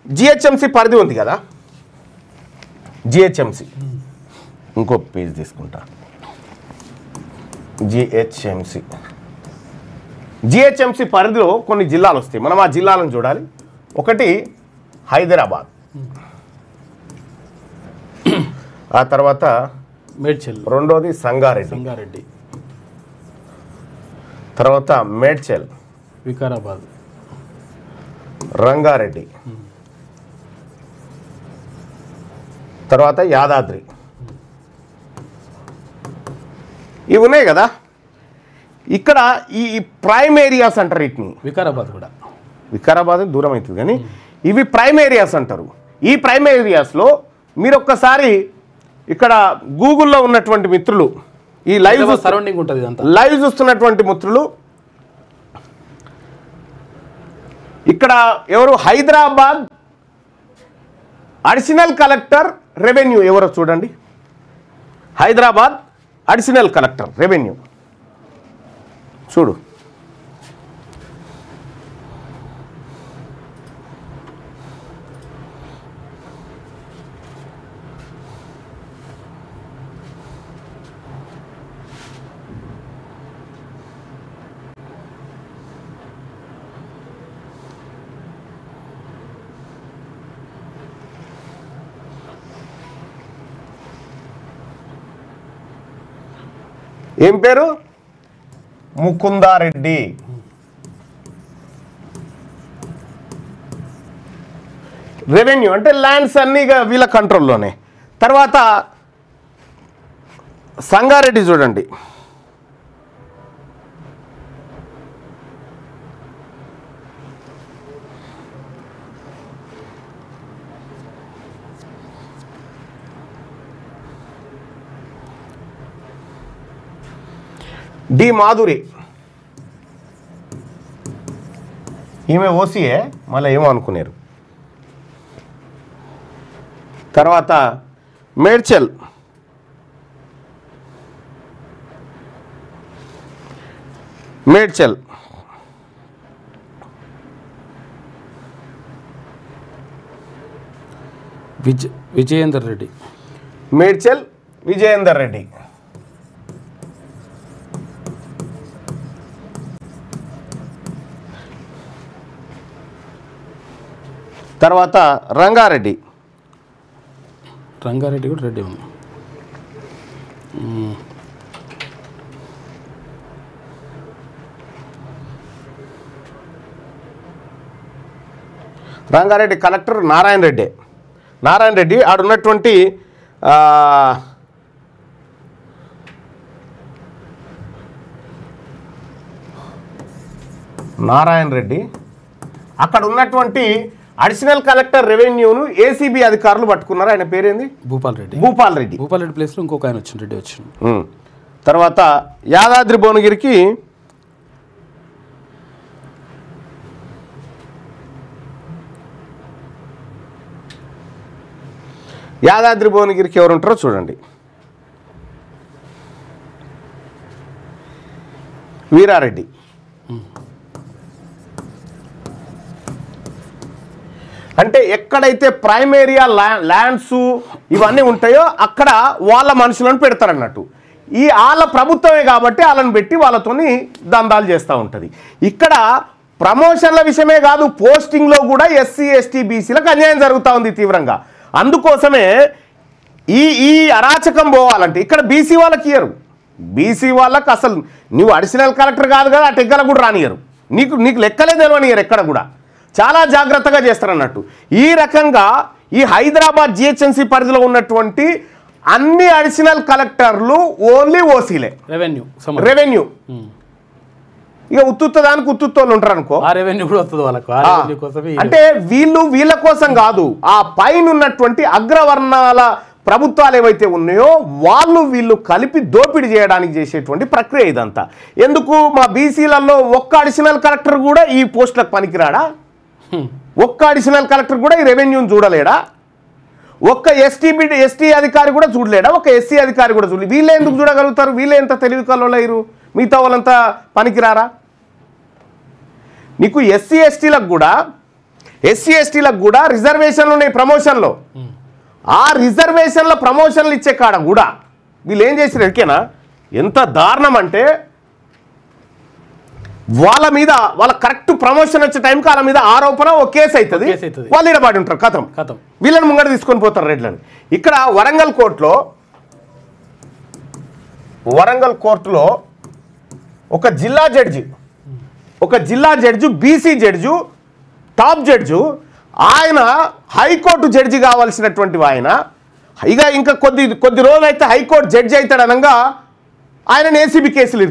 GHMC పరిధి ఉంది కదా, జిహెచ్ఎంసీ ఇంకో పేజ్ తీసుకుంటా. జిహెచ్ఎంసీ పరిధిలో కొన్ని జిల్లాలు వస్తాయి. మనం ఆ జిల్లాలను చూడాలి. ఒకటి హైదరాబాద్, ఆ తర్వాత మేడ్చల్, రెండోది సంగారెడ్డి, తర్వాత మేడ్చల్, వికారాబాద్, రంగారెడ్డి, తర్వాత యాదాద్రి. ఇవి ఉన్నాయి కదా. ఇక్కడ ఈ ప్రైమ్ ఏరియాస్ అంటారు వీటిని. వికారాబాద్ దూరం అవుతుంది కానీ ఇవి ప్రైమ్ ఏరియాస్ అంటారు. ఈ ప్రైమ్ ఏరియాస్లో మీరు ఒక్కసారి ఇక్కడ గూగుల్లో ఉన్నటువంటి మిత్రులు, ఈ లైవ్ సరౌండింగ్ ఉంటుంది, లైవ్ చూస్తున్నటువంటి మిత్రులు ఇక్కడ ఎవరు హైదరాబాద్ అడిషనల్ కలెక్టర్ రెవెన్యూ ఎవరో చూడండి. హైదరాబాద్ అడిషనల్ కలెక్టర్ రెవెన్యూ చూడు. ఏం పేరు? ముకుందారెడ్డి. రెవెన్యూ అంటే ల్యాండ్స్ అన్నీ వీళ్ళ కంట్రోల్లోనే. తర్వాత సంగారెడ్డి చూడండి. డి మాధురి, ఈమె ఓసీఏ, మళ్ళీ ఏమో అనుకున్నారు. తర్వాత మేడ్చల్, విజయేందర్ రెడ్డి, మేడ్చల్ విజయేందర్ రెడ్డి. తర్వాత రంగారెడ్డి కూడా రెడ్డి ఉంది. రంగారెడ్డి కలెక్టర్ నారాయణ రెడ్డి ఆడున్నటువంటి నారాయణ రెడ్డి అక్కడ ఉన్నటువంటి అడిషనల్ కలెక్టర్ రెవెన్యూను ఏసీబీ అధికారులు పట్టుకున్నారు. ఆయన పేరేంది? భూపాల్ రెడ్డి ప్లేస్లో ఇంకొక ఆయన రెడ్డి వచ్చిండు. తర్వాత యాదాద్రి భువనగిరికి ఎవరు ఉంటారో చూడండి. వీరారెడ్డి. అంటే ఎక్కడైతే ప్రైమ్ ఏరియా ల్యాండ్స్ ఇవన్నీ ఉంటాయో అక్కడ వాళ్ళ మనుషులను పెడతారన్నట్టు. ఈ వాళ్ళ ప్రభుత్వమే కాబట్టి వాళ్ళని పెట్టి వాళ్ళతోని దందాలు చేస్తూ ఉంటుంది. ఇక్కడ ప్రమోషన్ల విషయమే కాదు, పోస్టింగ్లో కూడా ఎస్సీ ఎస్టీ బీసీలకు అన్యాయం జరుగుతూ ఉంది తీవ్రంగా. అందుకోసమే ఈ అరాచకం పోవాలంటే ఇక్కడ బీసీ వాళ్ళకి ఇయ్యరు. బీసీ వాళ్ళకి అసలు నువ్వు అడిషనల్ కలెక్టర్ కాదు కదా, అటు ఎక్కడ కూడా రానియరు. నీకు లెక్కలే తెలియనియరు ఎక్కడ కూడా. చాలా జాగ్రత్తగా చేస్తారన్నట్టు. ఈ రకంగా ఈ హైదరాబాద్ జిహెచ్ఎంసీ పరిధిలో ఉన్నటువంటి అన్ని అడిషనల్ కలెక్టర్లు ఓన్లీ ఓసీలే, రెవెన్యూ. ఇక ఉత్తుదానికి ఉత్తుత్తోళ్ళు ఉంటారు అనుకో, అంటే వీళ్ళ కోసం కాదు, ఆ పైన ఉన్నటువంటి అగ్రవర్ణాల ప్రభుత్వాలు ఏవైతే ఉన్నాయో వీళ్ళు కలిపి దోపిడీ చేయడానికి చేసేటువంటి ప్రక్రియ ఇదంతా. ఎందుకు మా బీసీలలో ఒక్క అడిషనల్ కలెక్టర్ కూడా ఈ పోస్టులకు పనికిరాడా? ఒక్క అడిషనల్ కలెక్టర్ కూడా ఈ రెవెన్యూని చూడలేడా? ఒక్క ఎస్టీ అధికారి కూడా చూడలేడా? ఒక ఎస్సీ అధికారి కూడా చూడలేదు. వీళ్ళే ఎందుకు చూడగలుగుతారు? వీళ్ళే ఎంత తెలివి కల్లోలయ్యారు? మిగతా వాళ్ళంతా పనికిరారా? నీకు ఎస్సీ ఎస్టీలకు కూడా ఎస్సీ ఎస్టీలకు కూడా రిజర్వేషన్లు ఉన్నాయి ప్రమోషన్లో. ఆ రిజర్వేషన్ల ప్రమోషన్లు ఇచ్చే కాడ కూడా వీళ్ళు ఏం చేసారు ఎరికేనా? ఎంత దారుణం అంటే వాళ్ళ మీద వాళ్ళ కరెక్ట్ ప్రమోషన్ వచ్చే టైంకి వాళ్ళ మీద ఆరోపణ ఒక కేసు అవుతుంది, వాళ్ళు నిలబడి ఉంటారు, కథం వీళ్ళని ముంగడ తీసుకొని పోతారు రెడ్లని. ఇక్కడ వరంగల్ కోర్టులో ఒక జిల్లా judge BC judge top judge ఆయన హైకోర్టు జడ్జి కావాల్సినటువంటి ఆయన ఇంకా కొద్ది రోజులు అయితే హైకోర్టు జడ్జి అవుతాడు అనగా ఆయన ఏసీబీ కేసులు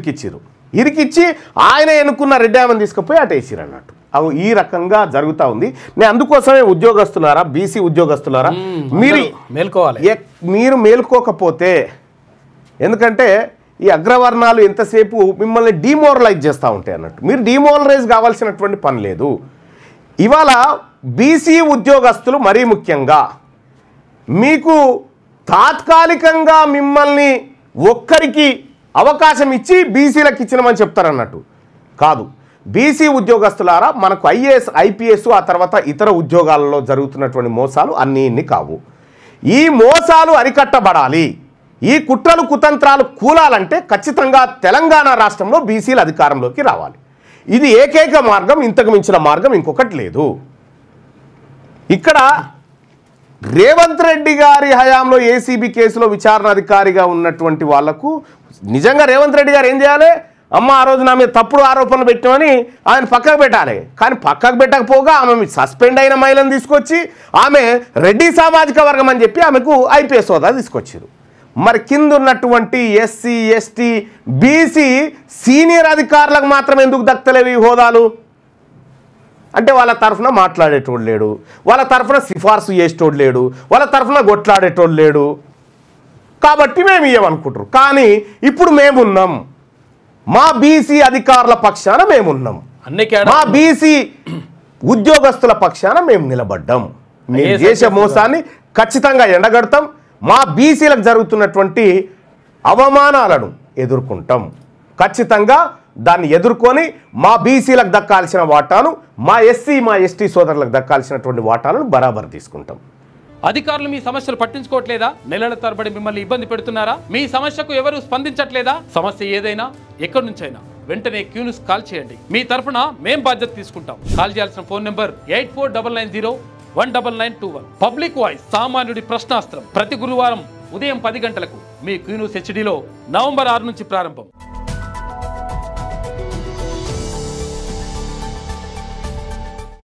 ఇరికిచ్చి ఆయన ఎన్నుకున్న రెడ్డి ఆమెను తీసుకుపోయి అటు వేసిరు అన్నట్టు. అవి ఈ రకంగా జరుగుతూ ఉంది. నేను అందుకోసమే ఉద్యోగస్తులారా, బీసీ ఉద్యోగస్తులారా, మీరు మేలుకోకపోతే, ఎందుకంటే ఈ అగ్రవర్ణాలు ఎంతసేపు మిమ్మల్ని డిమోరలైజ్ చేస్తూ ఉంటాయి అన్నట్టు. మీరు డిమోరలైజ్ కావాల్సినటువంటి పని లేదు. ఇవాళ బీసీ ఉద్యోగస్తులు మరీ ముఖ్యంగా మీకు తాత్కాలికంగా మిమ్మల్ని ఒక్కరికి అవకాశం ఇచ్చి బీసీలకు ఇచ్చినామని చెప్తారన్నట్టు కాదు. బీసీ ఉద్యోగస్తులారా, మనకు ఐఏఎస్ ఐపీఎస్ ఆ తర్వాత ఇతర ఉద్యోగాలలో జరుగుతున్నటువంటి మోసాలు అన్నీ కావు. ఈ మోసాలు అరికట్టబడాలి, ఈ కుట్రలు కుతంత్రాలు కూలాలంటే ఖచ్చితంగా తెలంగాణ రాష్ట్రంలో బీసీలు అధికారంలోకి రావాలి. ఇది ఏకైక మార్గం, ఇంతకు మించిన మార్గం ఇంకొకటి లేదు. ఇక్కడ రేవంత్ రెడ్డి గారి హయాంలో ఏసీబీ కేసులో విచారణ అధికారిగా ఉన్నటువంటి వాళ్లకు నిజంగా రేవంత్ రెడ్డి గారు ఏం చేయాలి? అమ్మ ఆ రోజు నా మీద తప్పుడు ఆరోపణలు పెట్టామని ఆయన పక్కకు పెట్టాలి. కానీ పక్కకు పెట్టకపోగా ఆమె సస్పెండ్ అయిన మహిళను తీసుకొచ్చి ఆమె రెడ్డి సామాజిక వర్గం అని చెప్పి ఆమెకు ఐపీఎస్ హోదా తీసుకొచ్చారు. మరి కింద ఉన్నటువంటి ఎస్సీ ఎస్టీ బీసీ సీనియర్ అధికారులకు మాత్రం ఎందుకు దక్కలేవు ఈ హోదాలు? అంటే వాళ్ళ తరఫున మాట్లాడేటోడు లేడు, వాళ్ళ తరఫున సిఫార్సు చేసేటోడు లేడు, వాళ్ళ తరఫున కొట్లాడేటోడు లేడు, కాబట్టి మేము ఇవ్వమనుకుంటారు. కానీ ఇప్పుడు మేమున్నాం, మా బీసీ అధికారుల పక్షాన మేమున్నాం, మా బీసీ ఉద్యోగస్తుల పక్షాన మేము నిలబడ్డాం. మేము చేసే మోసాన్ని ఖచ్చితంగా ఎండగడతాం, మా బీసీలకు జరుగుతున్నటువంటి అవమానాలను ఎదుర్కొంటాం. ఖచ్చితంగా దాన్ని ఎదుర్కొని మా బీసీలకు దక్కాల్సిన వాటాను, మా ఎస్టీ సోదరులకు దక్కాల్సినటువంటి వాటాలను బరాబర్ తీసుకుంటాం. అధికారులు మీ సమస్యలు పట్టించుకోవట్లేదా? నెలల తరబడి మిమ్మల్ని ఇబ్బంది పెడుతున్నారా? మీ సమస్యకు ఎవరు స్పందించట్లేదా? సమస్య ఏదైనా ఎక్కడి నుంచైనా వెంటనే క్యూన్యూస్ కాల్ చేయండి. మీ తరఫున మేం బాధ్యత తీసుకుంటాం. కాల్ చేయాల్సిన ఫోన్ నెంబర్ 8499019921. పబ్లిక్ వాయిస్, సామాన్యుడి ప్రశ్నాస్త్రం. ప్రతి గురువారం ఉదయం 10 గంటలకు మీ క్యూన్యూస్ హెచ్డీలో నవంబర్ 6 నుంచి ప్రారంభం.